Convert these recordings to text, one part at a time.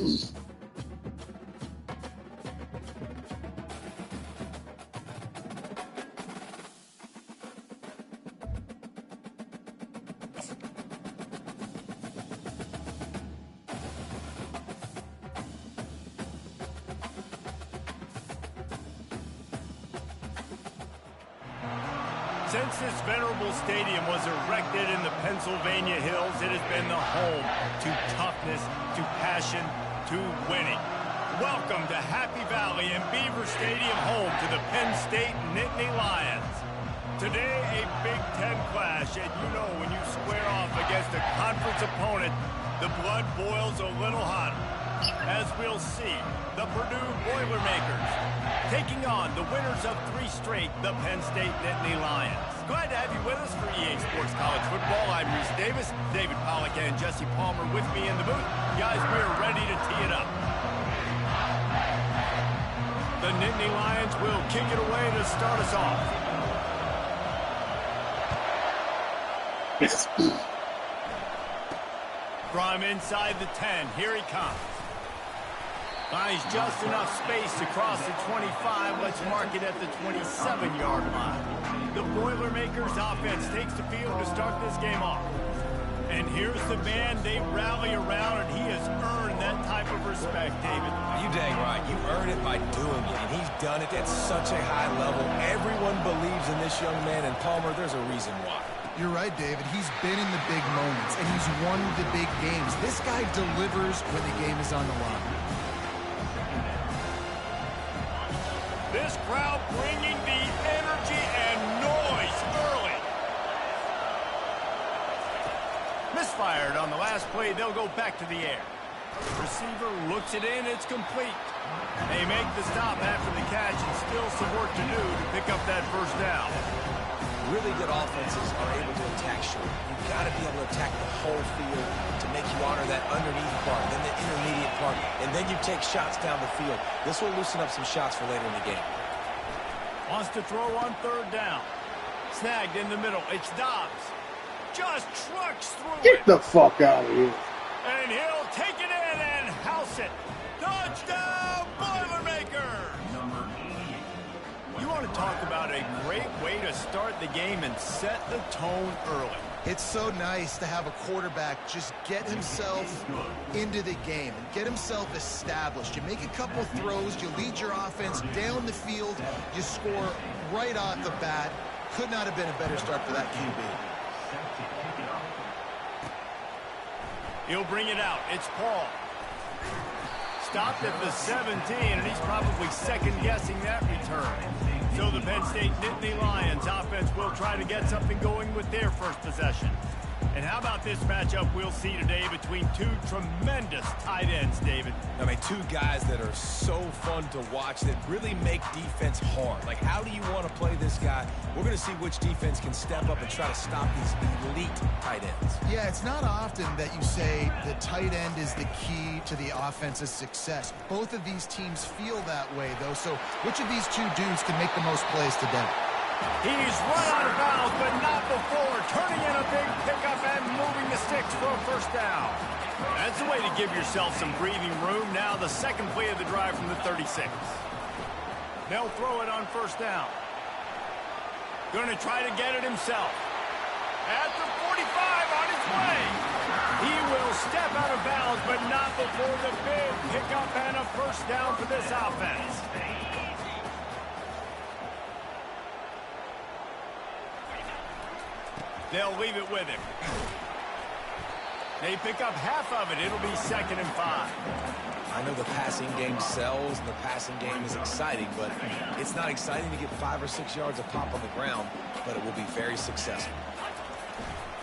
Since this venerable stadium was erected in the Pennsylvania hills, it has been the home to toughness, to passion, to winning. Welcome to Happy Valley and Beaver Stadium, home to the Penn State Nittany Lions. Today, a Big Ten clash, and you know when you square off against a conference opponent, the blood boils a little hotter. As we'll see, the Purdue Boilermakers taking on the winners of 3 straight, the Penn State Nittany Lions. Glad to have you with us for EA Sports College Football. I'm Reese Davis, David Pollack and Jesse Palmer with me in the booth. Guys, we are ready to tee it up. The Nittany Lions will kick it away to start us off. From inside the 10, here he comes. Finds just enough space to cross the 25. Let's mark it at the 27-yard line. The Boilermakers offense takes the field to start this game off. And here's the man they rally around, and he has earned that type of respect, David. You dang right. You earn it by doing it, and he's done it at such a high level. Everyone believes in this young man, and Palmer, there's a reason why. You're right, David. He's been in the big moments, and he's won the big games. This guy delivers when the game is on the line. This crowd bringing the energy and noise early. Misfired on the last play. They'll go back to the air. Receiver looks it in. It's complete. They make the stop after the catch, and still some work to do to pick up that first down. Really good offenses are able to attack short. You've got to be able to attack the whole field to make you honor that underneath part, then the intermediate part, and then you take shots down the field. This will loosen up some shots for later in the game. Wants to throw on 3rd down. Snagged in the middle. It's Dobbs. Just trucks through it. Get the fuck out of here. And he'll take it in and house it. Touchdown, Boilermakers! You want to talk about a great way to start the game and set the tone early. It's so nice to have a quarterback just get himself into the game and get himself established. You make a couple throws, you lead your offense down the field, you score right off the bat. Could not have been a better start for that QB. He'll bring it out. It's Paul. Stopped at the 17, and he's probably second-guessing that return. So the Penn State Nittany Lions offense will try to get something going with their first possession. And how about this matchup we'll see today between 2 tremendous tight ends, David? I mean, 2 guys that are so fun to watch that really make defense hard. Like, how do you want to play this guy? We're going to see which defense can step up and try to stop these elite tight ends. Yeah, it's not often that you say the tight end is the key to the offense's success. Both of these teams feel that way, though. So which of these 2 dudes can make the most plays today? He's run out of bounds, but not before. Turning in a big pickup and moving the sticks for a first down. That's the way to give yourself some breathing room. Now the second play of the drive from the 36. They'll throw it on first down. Going to try to get it himself. At the 45, on his way. He will step out of bounds, but not before the big pickup and a first down for this offense. They'll leave it with him. They pick up half of it. It'll be 2nd and 5. I know the passing game sells and the passing game is exciting, but it's not exciting to get 5 or 6 yards of pop on the ground, but it will be very successful.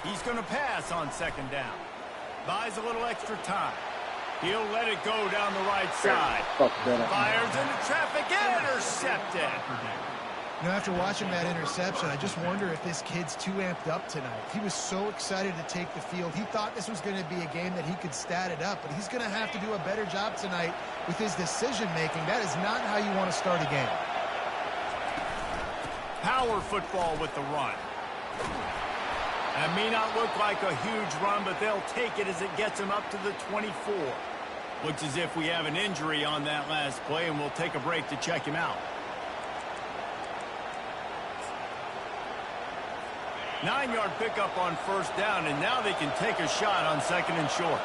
He's going to pass on 2nd down. Buys a little extra time. He'll let it go down the right side. Fires into traffic. Intercepted. You know, after watching that interception, I just wonder if this kid's too amped up tonight. He was so excited to take the field. He thought this was going to be a game that he could stat it up, but he's going to have to do a better job tonight with his decision-making. That is not how you want to start a game. Power football with the run. That may not look like a huge run, but they'll take it as it gets him up to the 24. Looks as if we have an injury on that last play, and we'll take a break to check him out. 9-yard pickup on first down, and now they can take a shot on 2nd and short.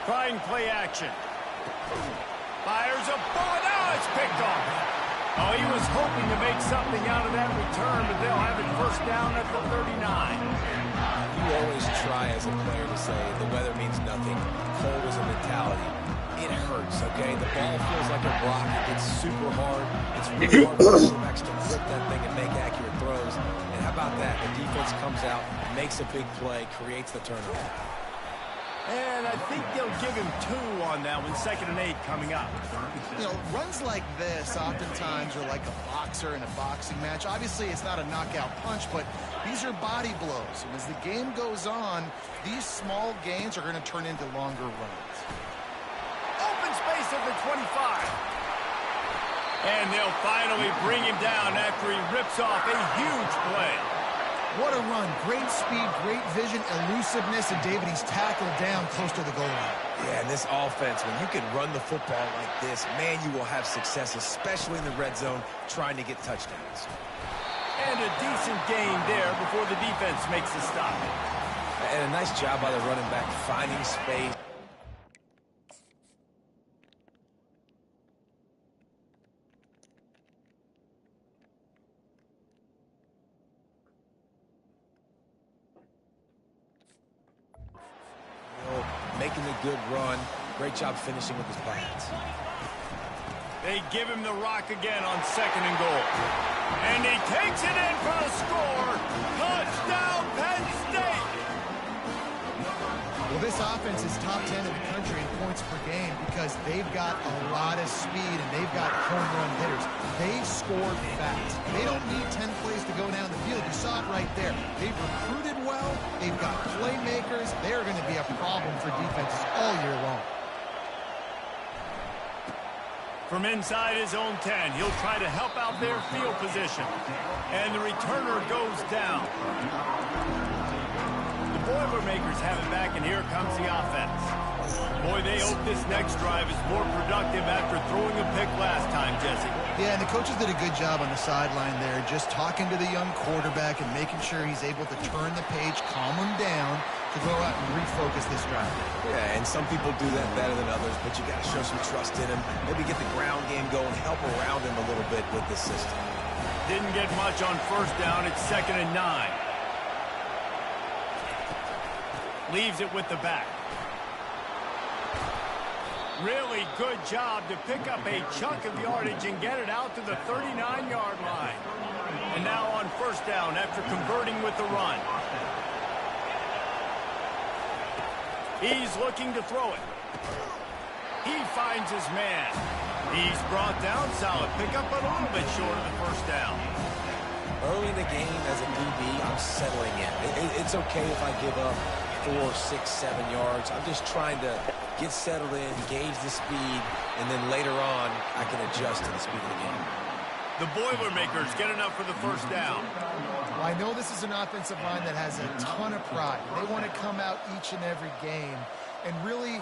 Trying play action. Fires a bullet. Now it's picked off. Oh, he was hoping to make something out of that return, but they'll have it first down at the 39. You always try as a player to say the weather means nothing. Cold is a mentality. It hurts, okay? The ball feels like a rock. It gets super hard. It's really hard for quarterbacks to flip that thing and make accurate throws. And how about that? The defense comes out, makes a big play, creates the turnover. And I think they'll give him 2 on that one. 2nd and 8 coming up. You know, runs like this oftentimes are like a boxer in a boxing match. Obviously, it's not a knockout punch, but these are body blows. And as the game goes on, these small gains are going to turn into longer runs. Open space at the 25. And they'll finally bring him down after he rips off a huge play. What a run. Great speed, great vision, elusiveness, and David, he's tackled down close to the goal line. Yeah, and this offense, when you can run the football like this, man, you will have success, especially in the red zone, trying to get touchdowns. And a decent gain there before the defense makes the stop. And a nice job by the running back finding space. Making a good run. Great job finishing with his pads. They give him the rock again on 2nd and goal. And he takes it in for a score. Touchdown, Penn State! Well, this offense is top 10 in the country in points per game because they've got a lot of speed and they've got home run hitters. They scored fast. They don't need 10 plays to go down the field. You saw it right there. They've recruited well. They've got playmakers. They're going to be a problem for defenses all year long. From inside his own 10, he'll try to help out their field position. And the returner goes down. The Boilermakers have it back, and here comes the offense. Boy, they hope this next drive is more productive after throwing a pick last time, Jesse. Yeah, and the coaches did a good job on the sideline there, just talking to the young quarterback and making sure he's able to turn the page, calm him down, to go out and refocus this drive. Yeah, and some people do that better than others, but you got to show some trust in him. Maybe get the ground game going, help around him a little bit with this system. Didn't get much on first down. It's 2nd and 9. Leaves it with the back. Really good job to pick up a chunk of yardage and get it out to the 39-yard line. And now on first down after converting with the run. He's looking to throw it. He finds his man. He's brought down. Solid pickup, but a little bit short of the first down. Early in the game as a DB, I'm settling in. It's okay if I give up 4, 6, 7 yards. I'm just trying to get settled in, gauge the speed, and then later on, I can adjust to the speed of the game. The Boilermakers get enough for the first down. Well, I know this is an offensive line that has a ton of pride. They want to come out each and every game and really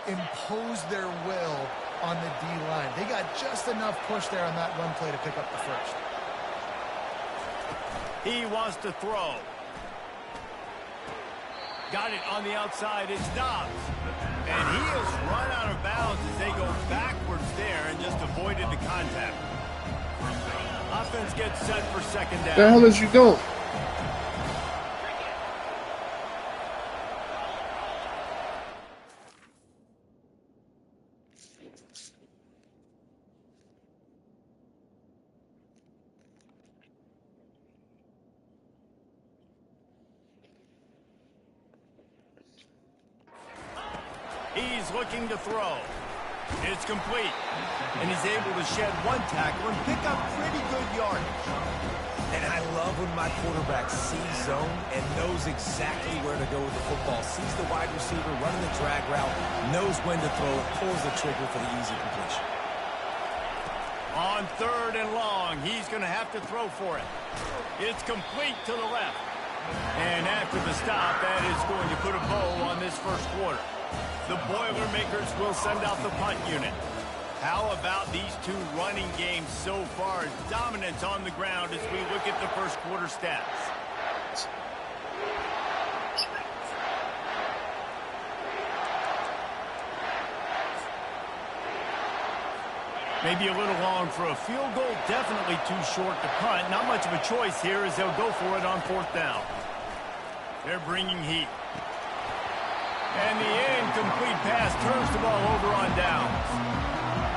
impose their will on the D-line. They got just enough push there on that run play to pick up the first. He wants to throw. Got it on the outside. It's Dobbs. And he has run out of bounds as they go backwards there and just avoided the contact. Offense gets set for second down. The hell is you doing? He's looking to throw. It's complete. And he's able to shed one tackle and pick up pretty good yardage. And I love when my quarterback sees zone and knows exactly where to go with the football. Sees the wide receiver running the drag route, knows when to throw it, pulls the trigger for the easy completion. On 3rd and long, he's going to have to throw for it. It's complete to the left. And after the stop, that is going to put a bow on this first quarter. The Boilermakers will send out the punt unit. How about these two running games so far? Dominance on the ground as we look at the first quarter stats. Maybe a little long for a field goal, definitely too short to punt. Not much of a choice here as they'll go for it on fourth down. They're bringing heat. And the incomplete pass turns the ball over on downs.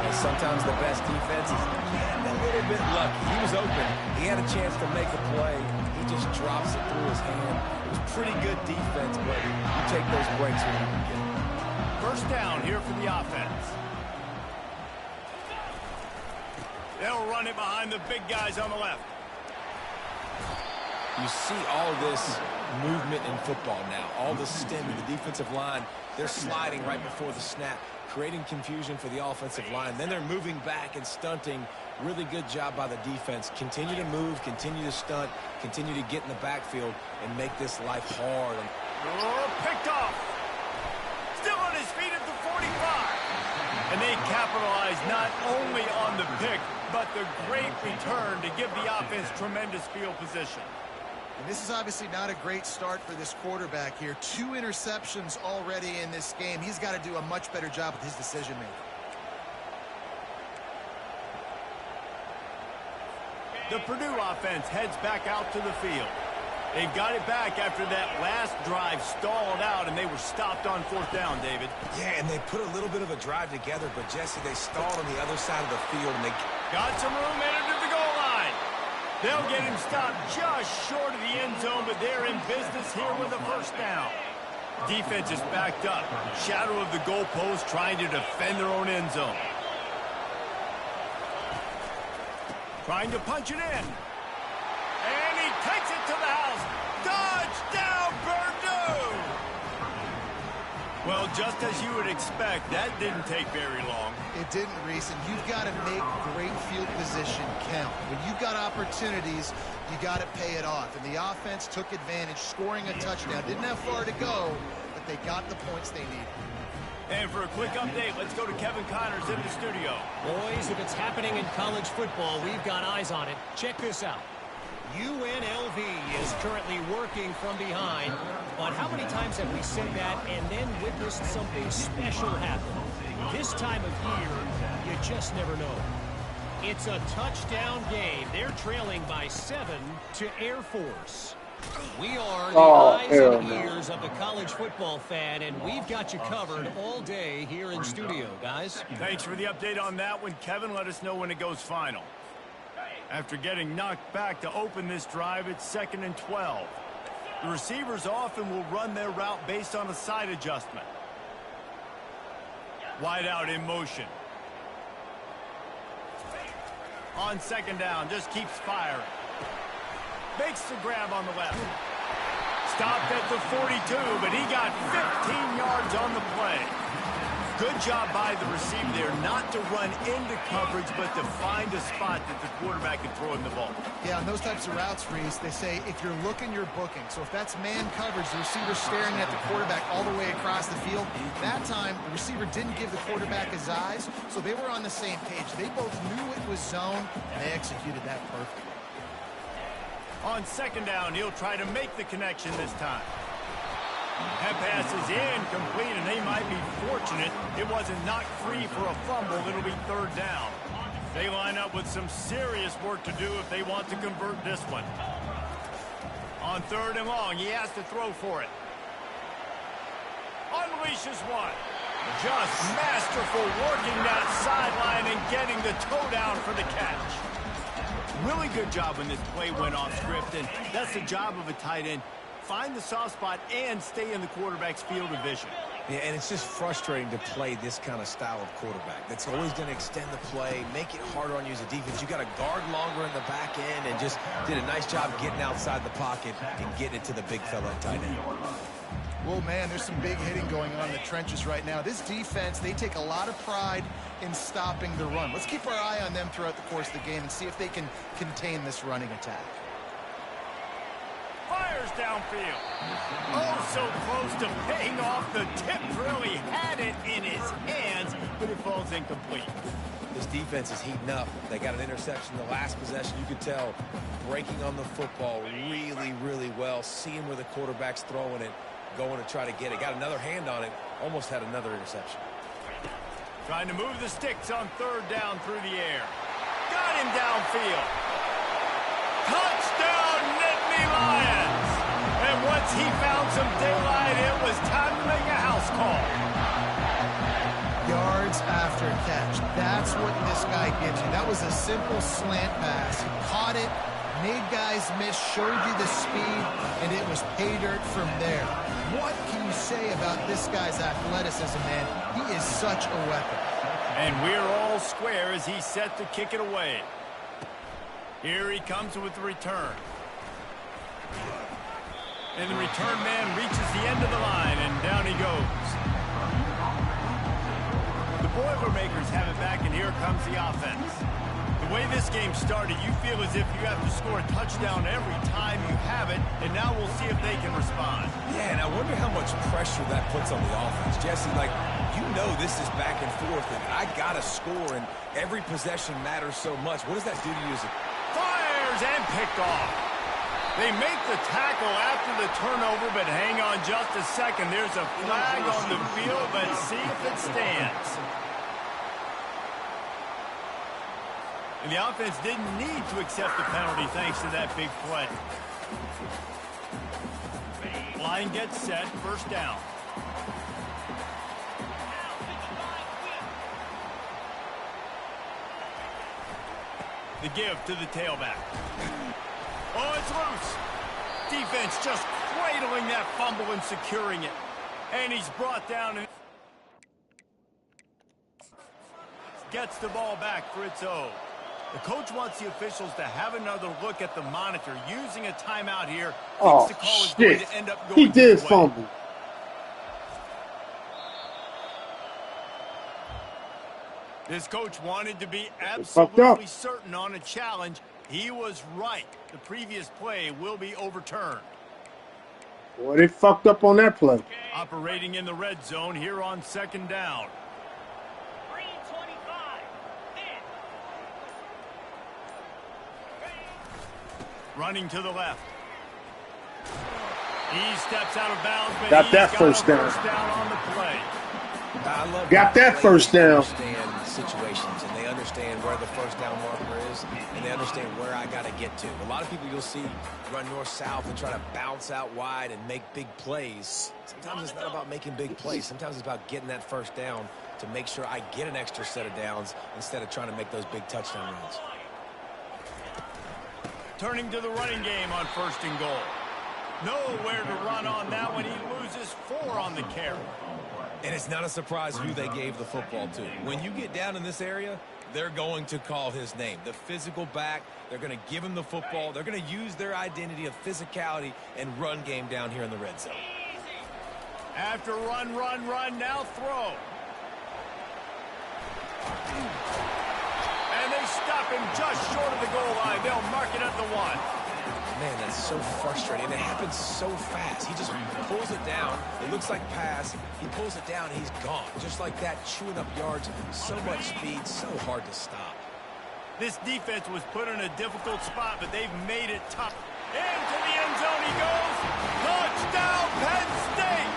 And sometimes the best defense is getting a little bit lucky. He was open. He had a chance to make a play. He just drops it through his hand. It was pretty good defense, but you take those breaks when you can get them. First down here for the offense. They'll run it behind the big guys on the left. You see all this movement in football now. All the stemming, the defensive line, they're sliding right before the snap, creating confusion for the offensive line. Then they're moving back and stunting. Really good job by the defense. Continue to move, continue to stunt, continue to get in the backfield and make this life hard. Oh, picked off. Still on his feet at the 45. And they capitalize not only on the pick, but the great return to give the offense tremendous field position. And this is obviously not a great start for this quarterback here. 2 interceptions already in this game. He's got to do a much better job with his decision-making. The Purdue offense heads back out to the field. They've got it back after that last drive stalled out, and they were stopped on fourth down, David. Yeah, and they put a little bit of a drive together, but, Jesse, they stalled on the other side of the field, and they got some room headed to the goal line. They'll get him stopped just short of the end zone, but they're in business here with a first down. Defense is backed up. Shadow of the goalpost trying to defend their own end zone. Trying to punch it in. And he takes it to the house. Touchdown, Purdue! Well, just as you would expect, that didn't take very long. It didn't, Reese, and you've got to make great field position count. When you've got opportunities, you got to pay it off. And the offense took advantage, scoring a touchdown. Didn't have far to go, but they got the points they needed. And for a quick update, let's go to Kevin Connors in the studio. Boys, if it's happening in college football, we've got eyes on it. Check this out. UNLV is currently working from behind, but how many times have we said that and then witnessed something special happen? This time of year, you just never know. It's a touchdown game. They're trailing by 7 to Air Force. We are the eyes and ears of the college football fan, and we've got you covered all day here in studio, guys. Thanks for the update on that one, Kevin. Let us know when it goes final. After getting knocked back to open this drive, it's 2nd and 12. The receivers often will run their route based on a side adjustment. Wide out in motion. On 2nd down, just keeps firing. Makes the grab on the left. Stopped at the 42, but he got 15 yards on the play. Good job by the receiver there not to run into coverage, but to find a spot that the quarterback can throw him the ball. Yeah, on those types of routes, Reese, they say if you're looking, you're booking. So if that's man coverage, the receiver's staring at the quarterback all the way across the field. That time, the receiver didn't give the quarterback his eyes, so they were on the same page. They both knew it was zone, and they executed that perfectly. On 2nd down, he'll try to make the connection this time. That pass is incomplete, and they might be fortunate it wasn't knocked free for a fumble. It'll be 3rd down. They line up with some serious work to do if they want to convert this one. On 3rd and long, he has to throw for it. Unleashes one. Just masterful working that sideline and getting the toe down for the catch. Really good job when this play went off script, and that's the job of a tight end. Find the soft spot and stay in the quarterback's field of vision. Yeah, and it's just frustrating to play this kind of style of quarterback. That's always going to extend the play, make it harder on you as a defense. You got to guard longer in the back end, and just did a nice job getting outside the pocket and getting it to the big fella at tight end. Well, man, there's some big hitting going on in the trenches right now. This defense, they take a lot of pride in stopping the run. Let's keep our eye on them throughout the course of the game and see if they can contain this running attack. Fires fires downfield. Oh, so close to paying off. The tip really had it in his hands, but it falls incomplete. This defense is heating up. They got an interception the last possession. You could tell breaking on the football really, really well, seeing where the quarterback's throwing it, going to try to get it. Got another hand on it, almost had another interception. Trying to move the sticks on third down through the air. Got him downfield. Touchdown, Nittany Lions! And once he found some daylight, it was time to make a house call. Yards after catch. That's what this guy gives you. That was a simple slant pass. He caught it, made guys miss, showed you the speed, and it was pay dirt from there. What can you say about this guy's athleticism, man? He is such a weapon. And we're all square as he's set to kick it away. Here he comes with the return. And the return man reaches the end of the line, and down he goes. The Boilermakers have it back, and here comes the offense. The way this game started, you feel as if you have to score a touchdown every time you have it, and now we'll see if they can respond. Yeah, and I wonder how much pressure that puts on the offense. Jesse, like, you know this is back and forth, and I got to score, and every possession matters so much. What does that do to you as a... Fires and picked off. They make the tackle after the turnover, but hang on just a second. There's a flag on the field. Let's see if it stands. And the offense didn't need to accept the penalty thanks to that big play. Line gets set, first down. The give to the tailback. Oh, it's loose. Defense just cradling that fumble and securing it. And he's brought down and gets the ball back for its own. The coach wants the officials to have another look at the monitor. Using a timeout here. Oh, the call is shit. going to end up going He did his way. fumble. This coach wanted to be fucked up. absolutely certain on a challenge. He was right. The previous play will be overturned. Boy, they fucked up on that play. Operating in the red zone here on second down. Running to the left. He steps out of bounds, but Got he's that got first a down. first down on the play. I love Got that first down. Understand situations, and they understand where the first down marker is, and they understand where I got to get to. A lot of people you'll see run north-south and try to bounce out wide and make big plays. Sometimes it's not about making big plays. Sometimes it's about getting that first down to make sure I get an extra set of downs instead of trying to make those big touchdown runs. Turning to the running game on first and goal. Nowhere to run on that one. He loses 4 on the carry. And it's not a surprise who they gave the football to. When you get down in this area, they're going to call his name. The physical back, they're going to give him the football. They're going to use their identity of physicality and run game down here in the red zone. After run, now throw. And they stop him just short of the goal line. They'll mark it at the 1. Man, that's so frustrating. It happens so fast. He just pulls it down. It looks like pass. He pulls it down. He's gone. Just like that, chewing up yards. So much speed, so hard to stop. This defense was put in a difficult spot, but they've made it tough. Into the end zone he goes. Touchdown, Penn State!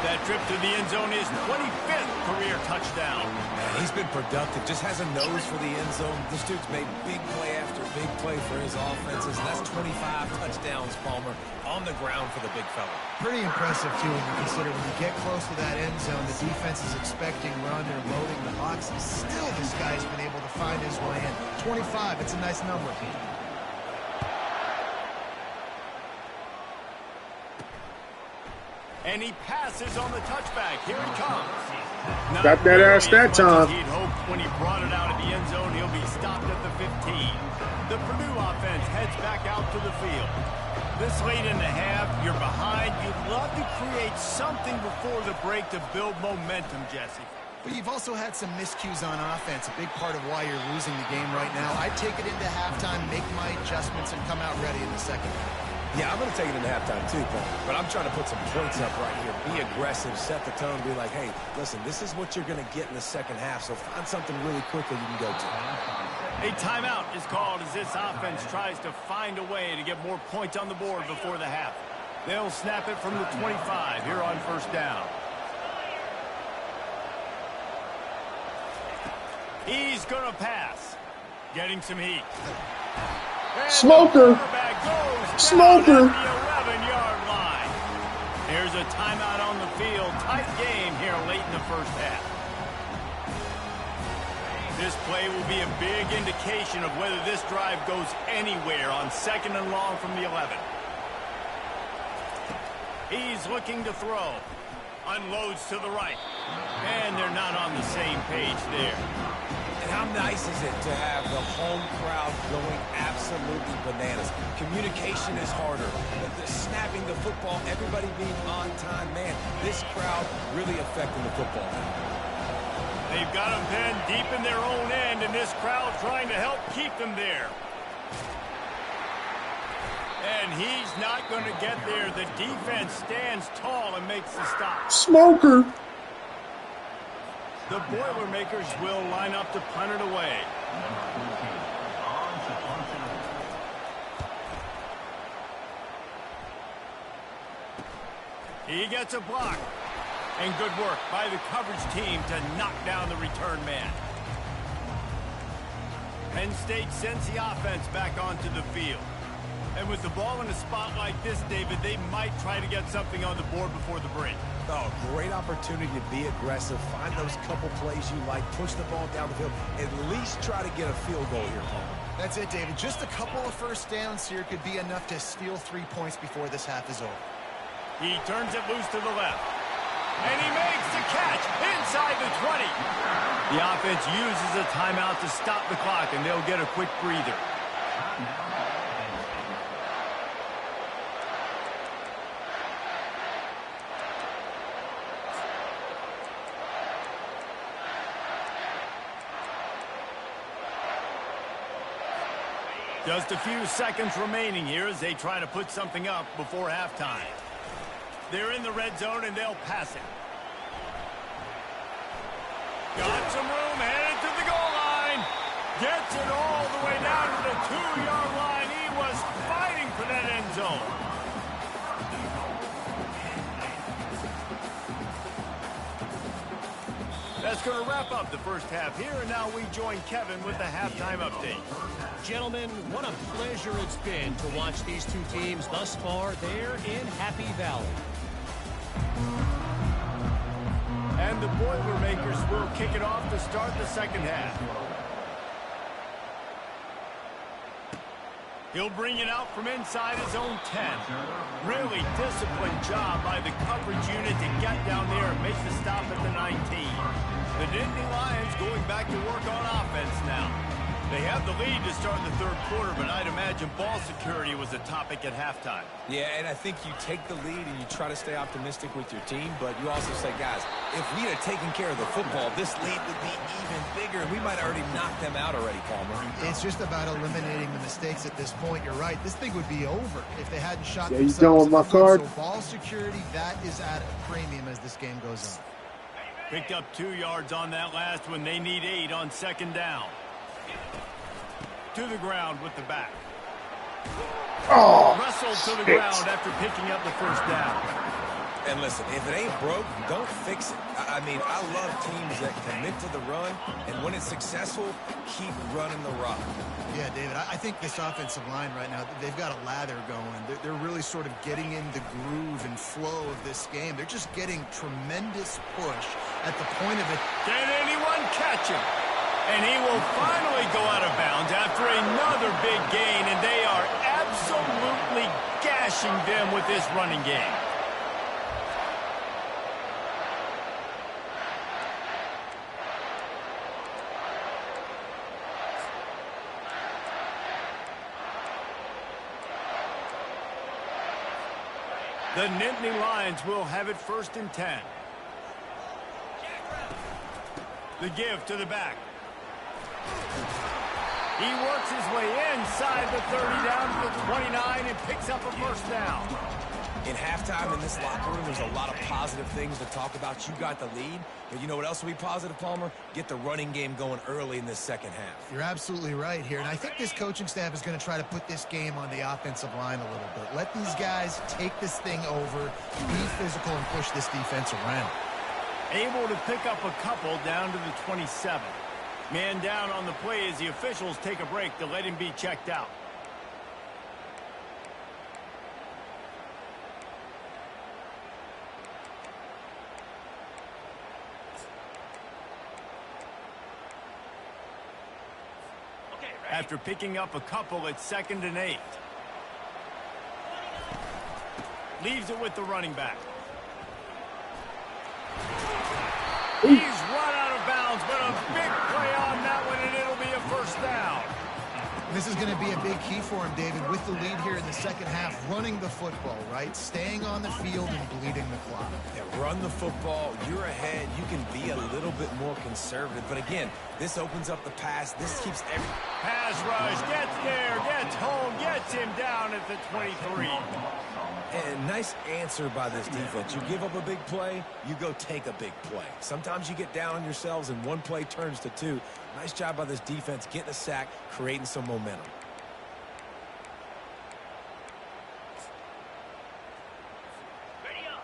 That trip to the end zone is 25th career touchdown. Man, he's been productive. Just has a nose for the end zone. This dude's made big play after big play for his offenses. And that's 25 touchdowns, Palmer, on the ground for the big fella. Pretty impressive, too, when you consider when you get close to that end zone, the defense is expecting run. They're loading the box. And still, this guy's been able to find his way in. 25, it's a nice number. And he passes on the touchback. Here he comes. Not Got that ass that time. He'd hoped when he brought it out of the end zone, he'll be stopped at the 15. The Purdue offense heads back out to the field. This late in the half, you're behind. You'd love to create something before the break to build momentum, Jesse. But you've also had some miscues on offense, a big part of why you're losing the game right now. I'd take it into halftime, make my adjustments, and come out ready in the second half. Yeah, I'm going to take it into halftime too, Paul. But I'm trying to put some points up right here. Be aggressive, set the tone, be like, hey, listen, this is what you're going to get in the second half, so find something really quickly you can go to. A timeout is called as this offense tries to find a way to get more points on the board before the half. They'll snap it from the 25 here on first down. He's going to pass. Getting some heat. Smoker. Smoker. The 11-yard line. Here's a timeout on the field. Tight game here late in the first half. This play will be a big indication of whether this drive goes anywhere on second and long from the 11. He's looking to throw. Unloads to the right. And they're not on the same page there. And how nice is it to have the home crowd going absolutely bananas? Communication is harder. The snapping the football, everybody being on time. Man, this crowd really affecting the football. They've got them pinned deep in their own end, and this crowd trying to help keep them there. And he's not going to get there. The defense stands tall and makes the stop. Smoker. The Boilermakers will line up to punt it away. He gets a block. And good work by the coverage team to knock down the return man. Penn State sends the offense back onto the field. And with the ball in a spot like this, David, they might try to get something on the board before the break. Oh, great opportunity to be aggressive. Find those couple plays you like. Push the ball down the field. At least try to get a field goal here, Paul. That's it, David. Just a couple of first downs here could be enough to steal 3 points before this half is over. He turns it loose to the left. And he makes the catch inside the 20. The offense uses a timeout to stop the clock, and they'll get a quick breather. Just a few seconds remaining here as they try to put something up before halftime. They're in the red zone, and they'll pass it. Got some room, headed to the goal line. Gets it all the way down to the 2-yard line. He was fighting for that end zone. That's going to wrap up the first half here, and now we join Kevin with the halftime update. Gentlemen, what a pleasure it's been to watch these two teams thus far there in Happy Valley. And the Boilermakers will kick it off to start the second half. He'll bring it out from inside his own 10. Really disciplined job by the coverage unit to get down there and make the stop at the 19. The Nittany Lions going back to work on offense now. They have the lead to start the third quarter, but I'd imagine ball security was a topic at halftime. Yeah, and I think you take the lead and you try to stay optimistic with your team, but you also say, guys, if we had taken care of the football, this lead would be even bigger, and we might have already knocked them out already, Palmer. It's just about eliminating the mistakes at this point. You're right. This thing would be over if they hadn't shot Yeah, you themselves done with in my the foot. card? So ball security, that is at a premium as this game goes on. Picked up 2 yards on that last one. They need 8 on second down. To the ground with the back. Oh, Wrestled to the shit. ground after picking up the first down. And listen, if it ain't broke, don't fix it. I mean, I love teams that commit to the run, and when it's successful, keep running the rock. Yeah, David, I think this offensive line right now, they've got a lather going. They're really sort of getting in the groove and flow of this game. They're just getting tremendous push at the point of it. Can anyone catch him? And he will finally go out of bounds after another big gain, and they are absolutely gashing them with this running game. The Nittany Lions will have it 1st and 10. The give to the back. He works his way inside the 30 down to the 29 and picks up a first down. In halftime in this locker room, there's a lot of positive things to talk about. You got the lead, but you know what else will be positive, Palmer? Get the running game going early in this second half. You're absolutely right here, and I think this coaching staff is going to try to put this game on the offensive line a little bit. Let these guys take this thing over, be physical, and push this defense around. Able to pick up a couple down to the 27. Man down on the play as the officials take a break to let him be checked out. After picking up a couple at 2nd and 8. Leaves it with the running back. He's run out of bounds, but a big play on that one, and it'll be a first down. This is going to be a big key for him, David, with the lead here in the second half, running the football, right? Staying on the field and bleeding the clock. Yeah, run the football. You're ahead. You can be a little bit more conservative. But again, this opens up the pass. This keeps every... Pass rush, gets there, gets home, gets him down at the 23. And nice answer by this defense. You give up a big play, you go take a big play. Sometimes you get down on yourselves and one play turns to two. Nice job by this defense getting a sack, creating some momentum.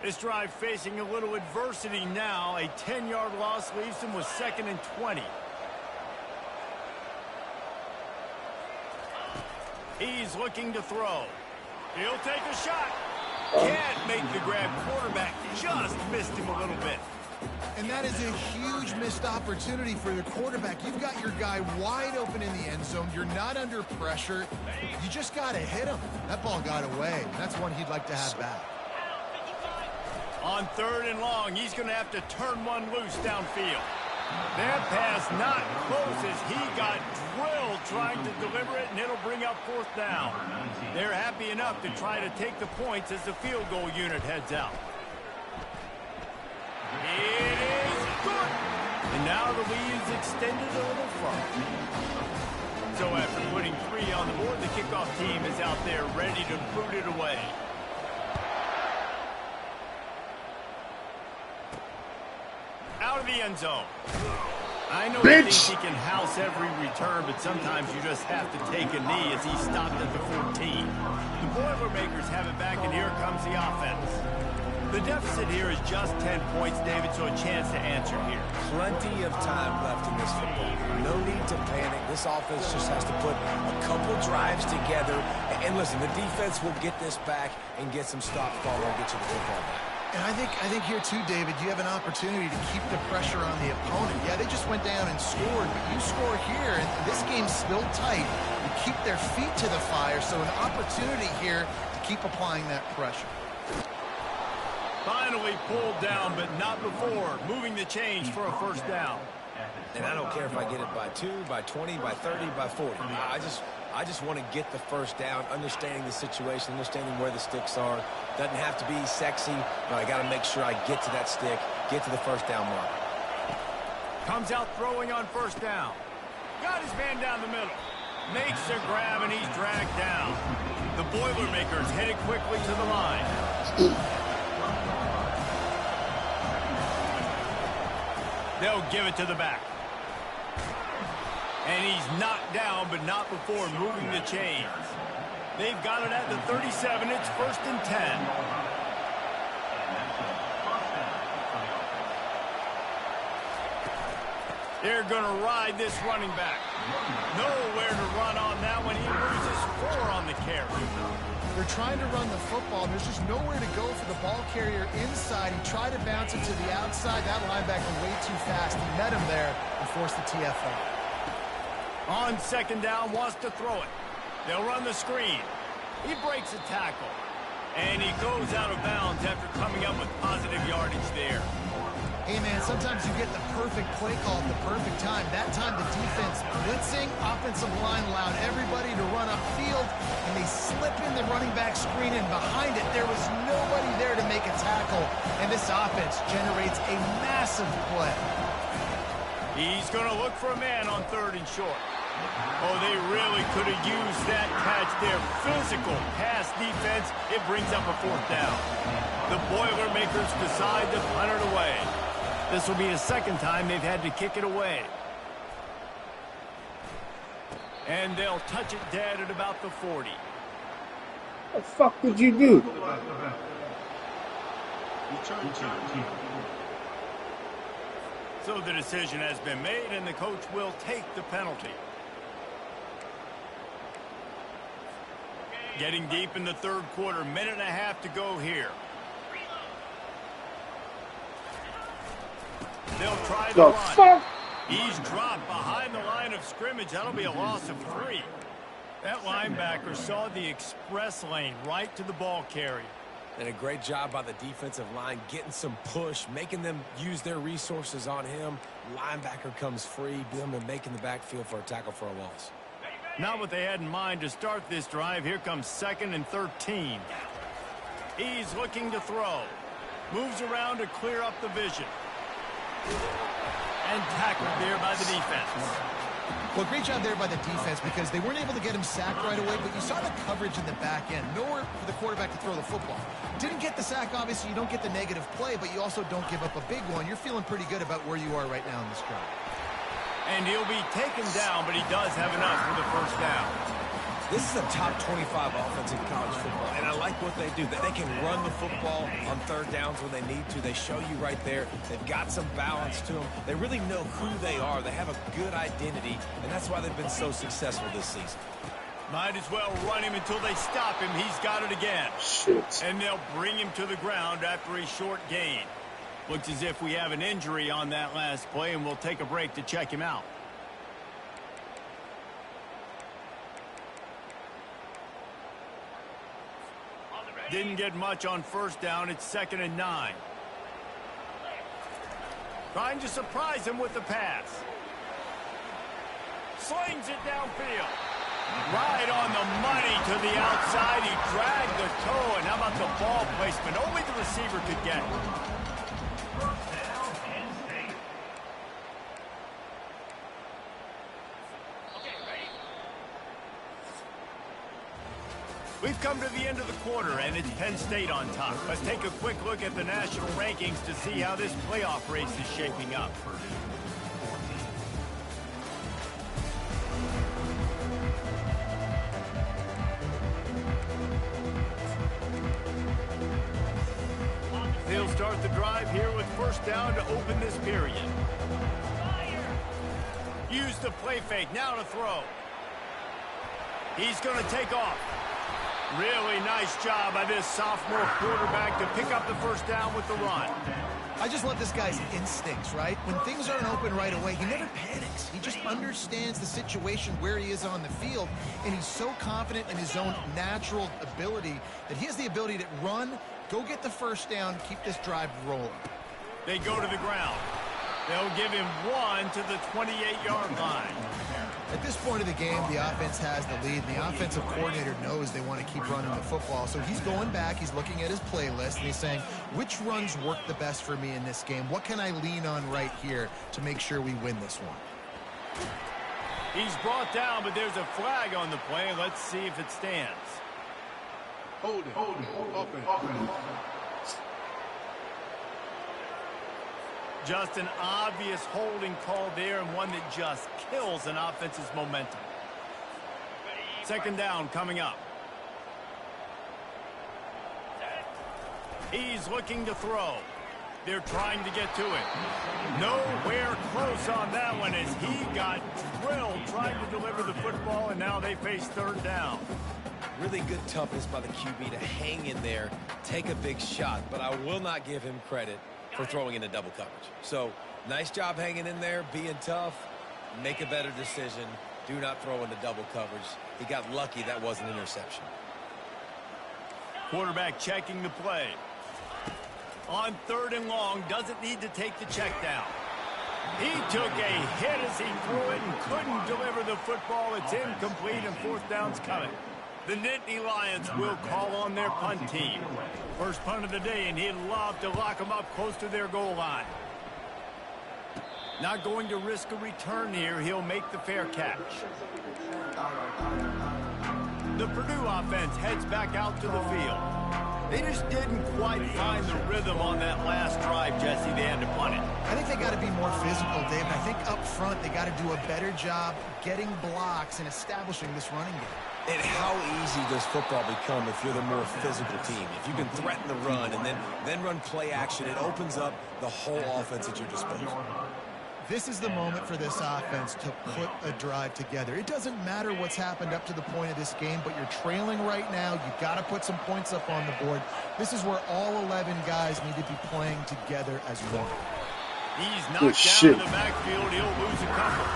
This drive facing a little adversity now. A 10-yard loss leaves him with 2nd and 20. He's looking to throw. He'll take a shot. Can't make the grab. Quarterback just missed him a little bit. And that is a huge missed opportunity for the quarterback. You've got your guy wide open in the end zone. You're not under pressure. You just got to hit him. That ball got away. That's one he'd like to have back. On 3rd and long, he's going to have to turn one loose downfield. That pass not close as he got drilled trying to deliver it, and it'll bring up 4th down. They're happy enough to try to take the points as the field goal unit heads out. It is good. And now the lead is extended a little further. So after putting 3 on the board, the kickoff team is out there ready to boot it away. Out of the end zone. I know he thinks he can house every return, but sometimes you just have to take a knee as he stopped at the 14. The Boilermakers have it back, and here comes the offense. The deficit here is just 10 points, David, so a chance to answer here. Plenty of time left in this football. No need to panic. This offense just has to put a couple drives together. And listen, the defense will get this back and get some stops, Paul, and get you the football back. And I think here too, David, you have an opportunity to keep the pressure on the opponent. Yeah, they just went down and scored, but you score here, and this game's still tight. You keep their feet to the fire, so an opportunity here to keep applying that pressure. Finally pulled down, but not before. Moving the change for a first down. And I don't care if I get it by 2, by 20, by 30, by 40. I just want to get the first down, understanding the situation, understanding where the sticks are. Doesn't have to be sexy, but I got to make sure I get to that stick, get to the first down mark. Comes out throwing on first down. Got his man down the middle. Makes a grab, and he's dragged down. The Boilermakers headed quickly to the line. They'll give it to the back. And he's knocked down, but not before moving the chains. They've got it at the 37. It's 1st and 10. They're going to ride this running back. Nowhere to run on that one. He loses 4 on the carry. They're trying to run the football. There's just nowhere to go for the ball carrier inside. He tried to bounce it to the outside. That linebacker way too fast. He met him there and forced the TFL. On 2nd down, wants to throw it. They'll run the screen. He breaks a tackle. And he goes out of bounds after coming up with positive yardage there. Hey, man, sometimes you get the perfect play call at the perfect time. That time the defense blitzing, offensive line allowed everybody to run upfield, and they slip in the running back screen, and behind it there was nobody there to make a tackle, and this offense generates a massive play. He's going to look for a man on 3rd and short. Oh, they really could have used that catch there. Physical pass defense. It brings up a 4th down. The Boilermakers decide to punt it away. This will be the 2nd time they've had to kick it away. And they'll touch it dead at about the 40. What the fuck did you do? So the decision has been made, and the coach will take the penalty. Getting deep in the 3rd quarter, minute and a half to go here. They'll try the run. Fuck? He's dropped behind the line of scrimmage. That'll be a loss of 3. That linebacker saw the express lane right to the ball carrier. And a great job by the defensive line getting some push, making them use their resources on him. Linebacker comes free, them and making the backfield for a tackle for a loss. Not what they had in mind to start this drive. Here comes 2nd and 13. He's looking to throw. Moves around to clear up the vision. And tackled there by the defense. Well, great job there by the defense because they weren't able to get him sacked right away, but you saw the coverage in the back end. Nowhere for the quarterback to throw the football. Didn't get the sack, obviously. You don't get the negative play, but you also don't give up a big one. You're feeling pretty good about where you are right now in this drive. And he'll be taken down, but he does have enough for the 1st down. This is a top 25 offense in college football, and I like what they do. They can run the football on 3rd downs when they need to. They show you right there. They've got some balance to them. They really know who they are. They have a good identity, and that's why they've been so successful this season. Might as well run him until they stop him. He's got it again. Shit. And they'll bring him to the ground after a short gain. Looks as if we have an injury on that last play, and we'll take a break to check him out. Didn't get much on 1st down. It's 2nd and 9. Trying to surprise him with the pass. Slings it downfield. Right on the money to the outside. He dragged the toe. And how about the ball placement? Only the receiver could get it. We've come to the end of the quarter, and it's Penn State on top. Let's take a quick look at the national rankings to see how this playoff race is shaping up. They'll start the drive here with 1st down to open this period. Use the play fake, now to throw. He's going to take off. Really nice job by this sophomore quarterback to pick up the 1st down with the run. I just love this guy's instincts, right? When things aren't open right away, he never panics. He just understands the situation where he is on the field, and he's so confident in his own natural ability that he has the ability to run, go get the 1st down, keep this drive rolling. They go to the ground. They'll give him 1 to the 28-yard line. At this point of the game, the offense has the lead, and the offensive coordinator knows they want to keep running the football. So he's going back, he's looking at his playlist, and he's saying, which runs work the best for me in this game? What can I lean on right here to make sure we win this one? He's brought down, but there's a flag on the play. Let's see if it stands. Hold it. Open. Just an obvious holding call there, and one that just kills an offense's momentum. 2nd down coming up. He's looking to throw. They're trying to get to it. Nowhere close on that one as he got drilled trying to deliver the football, and now they face 3rd down. Really good toughness by the QB to hang in there, take a big shot, but I will not give him credit for throwing into double coverage. So, nice job hanging in there, being tough, make a better decision, do not throw into double coverage. He got lucky that was an interception. Quarterback checking the play. On 3rd and long, doesn't need to take the check down. He took a hit as he threw it and couldn't deliver the football. It's incomplete, and 4th down's coming. The Nittany Lions will call on their punt team. First punt of the day, and he'd love to lock them up close to their goal line. Not going to risk a return here. He'll make the fair catch. The Purdue offense heads back out to the field. They just didn't quite find the rhythm on that last drive, Jesse. They had to punt it. I think they got to be more physical, Dave. I think up front they got to do a better job getting blocks and establishing this running game. And how easy does football become if you're the more physical team? If you can threaten the run and then run play action, it opens up the whole offense at your disposal. This is the moment for this offense to put a drive together. It doesn't matter what's happened up to the point of this game, but you're trailing right now. You've got to put some points up on the board. This is where all 11 guys need to be playing together as one. He's knocked down in the backfield. He'll lose a couple.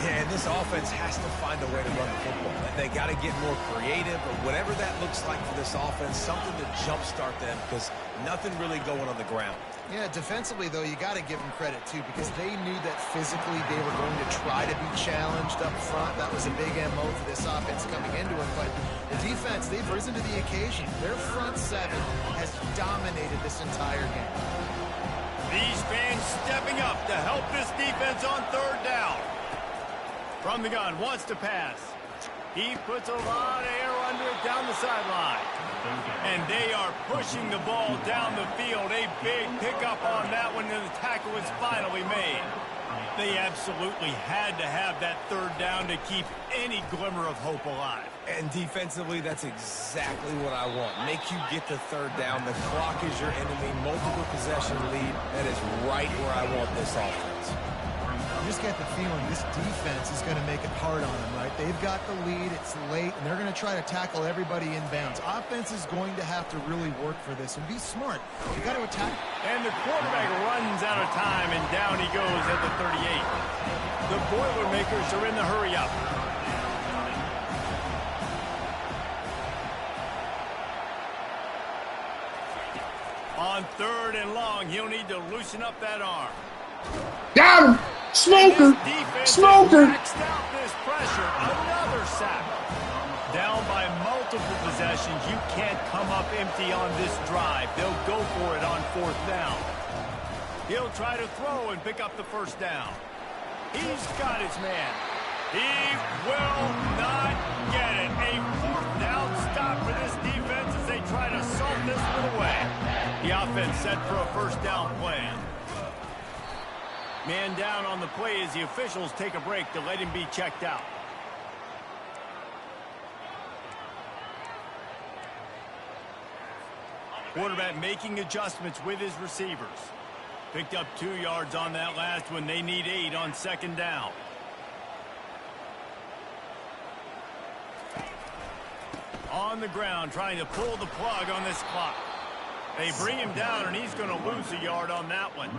Yeah, and this offense has to find a way to run the football. They got to get more creative, or whatever that looks like for this offense, something to jumpstart them, because nothing really going on the ground. Yeah, defensively, though, you got to give them credit, too, because they knew that physically they were going to try to be challenged up front. That was a big MO for this offense coming into it. But the defense, they've risen to the occasion. Their front seven has dominated this entire game. These fans stepping up to help this defense on third down. From the gun, wants to pass. He puts a lot of air under it down the sideline. And they are pushing the ball down the field. A big pickup on that one, and the tackle was finally made. They absolutely had to have that third down to keep any glimmer of hope alive. And defensively, that's exactly what I want. Make you get the third down. The clock is your enemy. Multiple possession lead. That is right where I want this offense. You just get the feeling this defense is going to make it hard on them, right? They've got the lead, it's late, and they're going to try to tackle everybody inbounds. Offense is going to have to really work for this and be smart. You got to attack. And the quarterback runs out of time, and down he goes at the 38. The Boilermakers are in the hurry up. On third and long, he'll need to loosen up that arm. Got him! Smoker! Smoker! Maxed out this pressure. Another sack. Down by multiple possessions. You can't come up empty on this drive. They'll go for it on fourth down. He'll try to throw and pick up the first down. He's got his man. He will not get it. A fourth down stop for this defense as they try to salt this one away. The offense set for a first down plan. Man down on the play as the officials take a break to let him be checked out. Quarterback making adjustments with his receivers. Picked up 2 yards on that last one. They need 8 on second down. On the ground, trying to pull the plug on this clock. They bring him down, and he's going to lose a yard on that one.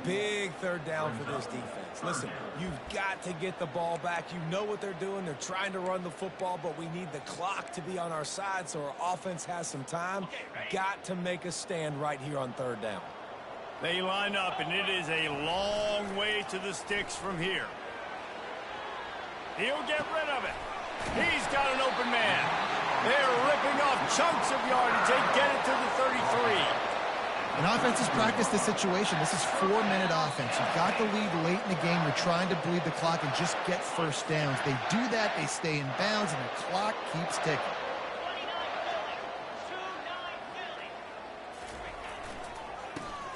Big third down for this defense. Listen, you've got to get the ball back. You know what they're doing. They're trying to run the football, but we need the clock to be on our side so our offense has some time. Got to make a stand right here on third down. They line up, and it is a long way to the sticks from here. He'll get rid of it. He's got an open man. They're ripping off chunks of yardage. They get it to the 33. And offense has practiced this situation. This is 4-minute offense. You've got the lead late in the game. You're trying to bleed the clock and just get first downs. They do that, they stay in bounds, and the clock keeps ticking.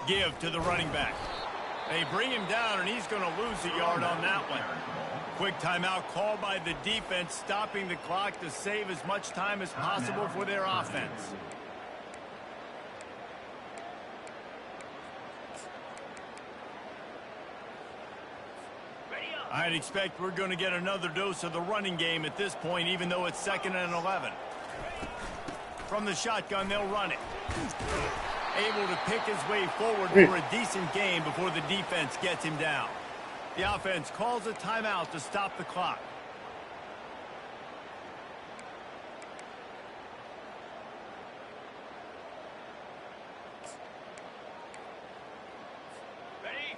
Give to the running back. They bring him down, and he's going to lose a yard on that one. Quick timeout called by the defense, stopping the clock to save as much time as possible for their offense. I'd expect we're going to get another dose of the running game at this point, even though it's 2nd and 11. From the shotgun, they'll run it. Able to pick his way forward for a decent game before the defense gets him down. The offense calls a timeout to stop the clock.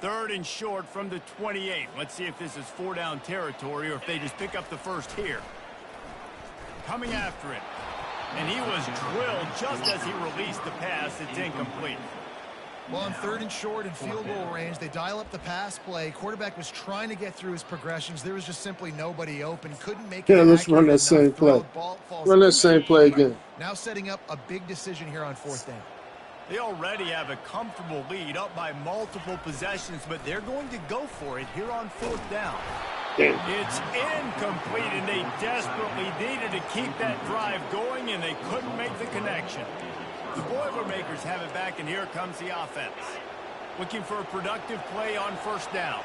Third and short from the 28. Let's see if this is 4-down territory or if they just pick up the first here. Coming after it. And he was drilled just as he released the pass. It's incomplete. Well, on 3rd and short and field goal range, they dial up the pass play. Quarterback was trying to get through his progressions. There was just simply nobody open. Couldn't make it. Yeah, let's run that same play. Run that same play again. Now setting up a big decision here on 4th down. They already have a comfortable lead up by multiple possessions, but they're going to go for it here on 4th down. Damn. It's incomplete, and they desperately needed to keep that drive going, and they couldn't make the connection. The Boilermakers have it back, and here comes the offense. Looking for a productive play on 1st down.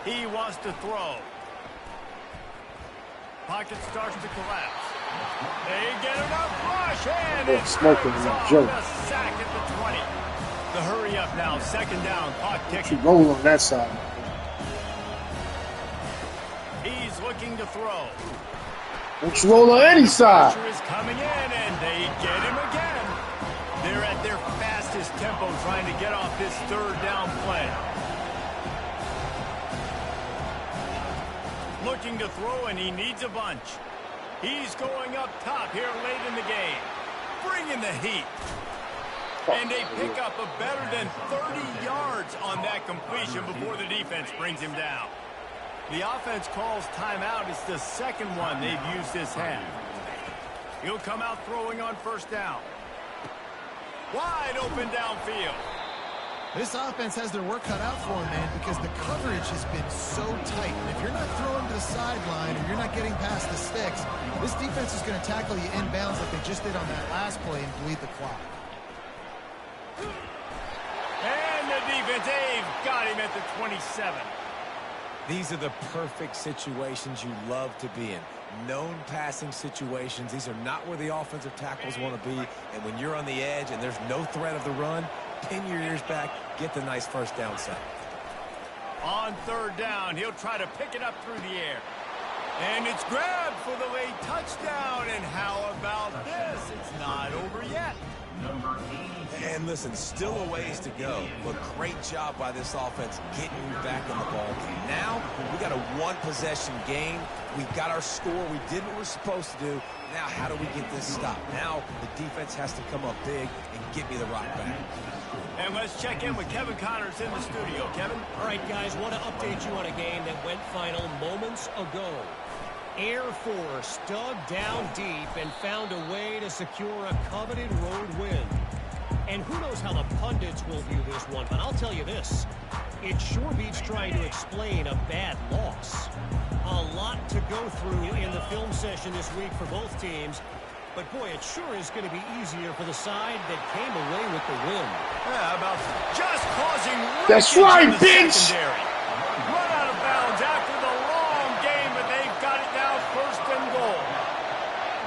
He wants to throw. Pocket starts to collapse. They get enough rush, and it's smoking that joke. a sack at the 20. The hurry up now, 2nd down, clock ticking. She roll on that side. He's looking to throw. Don't you roll on any side. Pressure is coming in, and they get him again. They're at their fastest tempo trying to get off this 3rd down play. Looking to throw, and he needs a bunch. He's going up top here late in the game. Bringing the heat. And they pick up a better than 30 yards on that completion before the defense brings him down. The offense calls timeout. It's the 2nd one they've used this half. He'll come out throwing on 1st down. Wide open downfield. This offense has their work cut out for them, man, because the coverage has been so tight. And if you're not throwing to the sideline or you're not getting past the sticks, this defense is going to tackle you inbounds like they just did on that last play and bleed the clock. And the defense, they've got him at the 27. These are the perfect situations you love to be in. Known passing situations. These are not where the offensive tackles want to be. And when you're on the edge and there's no threat of the run, pin your ears back, get the nice 1st down set. On 3rd down, he'll try to pick it up through the air. And it's grabbed for the late touchdown. And how about this? It's not over yet. And listen, still a ways to go, but great job by this offense getting you back in the ball game. Now, we got a 1-possession game. We've got our score. We did what we're supposed to do. Now, how do we get this stopped? Now, the defense has to come up big and get me the rock back. And let's check in with Kevin Connors in the studio. Kevin? All right, guys, want to update you on a game that went final moments ago. Air Force dug down deep and found a way to secure a coveted road win. And who knows how the pundits will view this one, but I'll tell you this. It sure beats trying to explain a bad loss. A lot to go through in the film session this week for both teams. But, boy, it sure is going to be easier for the side that came away with the win. Yeah, about just causing That's right, bitch! Secondary. Run out of bounds after the long game, but they've got it now 1st and goal.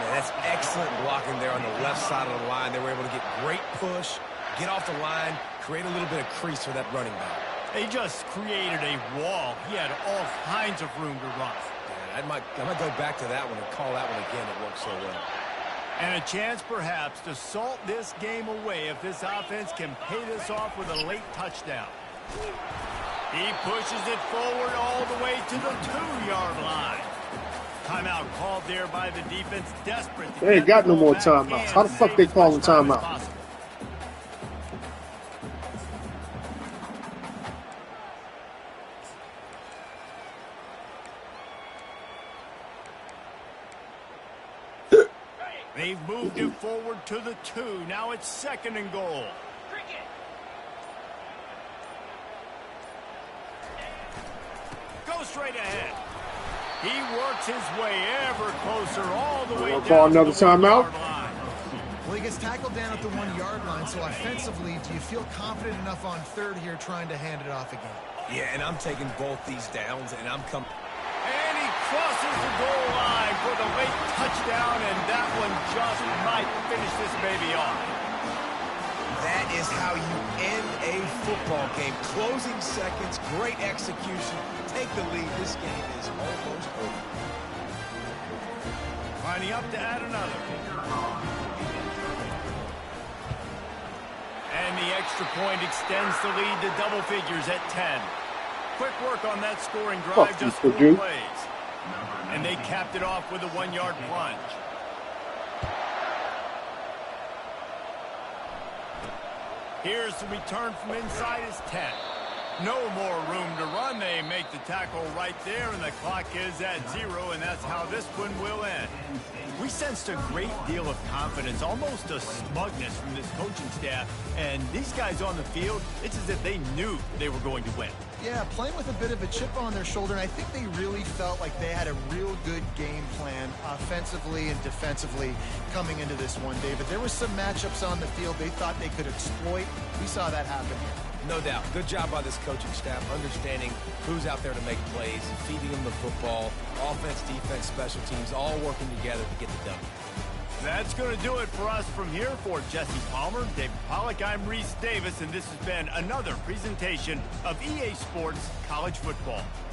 Man, that's excellent blocking there on the left side of the line. They were able to get great push, get off the line, create a little bit of crease for that running back. They just created a wall. He had all kinds of room to run. Yeah, I might go back to that one and call that one again. It worked so well. And a chance, perhaps, to salt this game away if this offense can pay this off with a late touchdown. He pushes it forward all the way to the 2-yard line. Timeout called there by the defense, desperate. They ain't got no more timeouts. How the fuck they calling timeout? They've moved it forward to the 2. Now it's 2nd and goal. Go straight ahead. He works his way ever closer all the way down. Call another timeout. Well, he gets tackled down at the 1-yard line, so offensively, do you feel confident enough on 3rd here trying to hand it off again? Yeah, and I'm taking both these downs, and I'm coming. And he crosses the goal line for the late touchdown, and that one just might finish this baby off. That is how you end a football game. Closing seconds, great execution. Take the lead. This game is almost over. Lining up to add another. And the extra point extends the lead to double figures at 10. Quick work on that scoring drive, just 4 plays. And they capped it off with a 1-yard plunge. Here's the return from inside his 10. No more room to run. They make the tackle right there, and the clock is at 0, and that's how this one will end. We sensed a great deal of confidence, almost a smugness from this coaching staff, and these guys on the field, it's as if they knew they were going to win. Yeah, playing with a bit of a chip on their shoulder, and I think they really felt like they had a real good game plan offensively and defensively coming into this one, David. There were some matchups on the field they thought they could exploit. We saw that happen here. No doubt. Good job by this coaching staff, understanding who's out there to make plays, feeding them the football, offense, defense, special teams, all working together to get the W. That's going to do it for us from here. For Jesse Palmer, David Pollack, I'm Reese Davis, and this has been another presentation of EA Sports College Football.